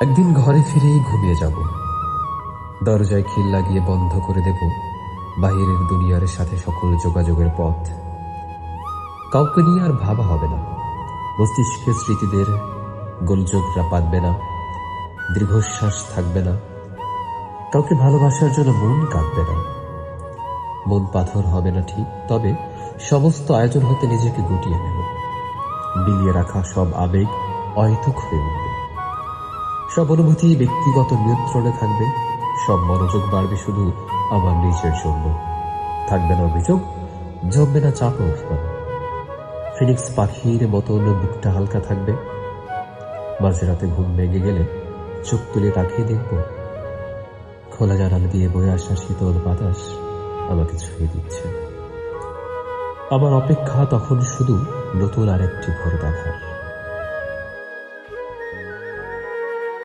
একদিন ঘরে ফিরেই ঘুমিয়ে যাব, দরজায় খিল লাগিয়ে বন্ধ করে দেব বাহিরের দুনিয়ার সাথে সকল যোগাযোগের পথ। কাউকে নিয়ে আর ভাবা হবে না, মস্তিষ্কে স্মৃতিদের গোলযোগরা পাতবে না, দীর্ঘশ্বাস থাকবে না, কাউকে ভালোবাসার জন্য মন কাঁদবে না। মন পাথর হবে না ঠিক, তবে সমস্ত আয়োজন হতে নিজেকে গুটিয়ে নেব। বিলিয়ে রাখা সব আবেগ অহেতুক হয়ে উঠবে, সব অনুভূতি ব্যক্তিগত নিয়ন্ত্রণে থাকবে, সব মনোযোগ বাড়বে শুধু আমার নিজের জন্য। থাকবে না অভিযোগ, জমবে না চাপ ও অভিমান। ফিনিক্স পাখির মতন বুকটা হালকা থাকবে। মাঝরাতে ঘুম ভেঙে গেলে চোখ তুলে তাকিয়ে দেখব খোলা জানালা দিয়ে বয়ে আসা শীতল বাতাস আমাকে ছুঁয়ে দিচ্ছে। আমার অপেক্ষা তখন শুধু নতুন আরেকটি ভোর দেখার।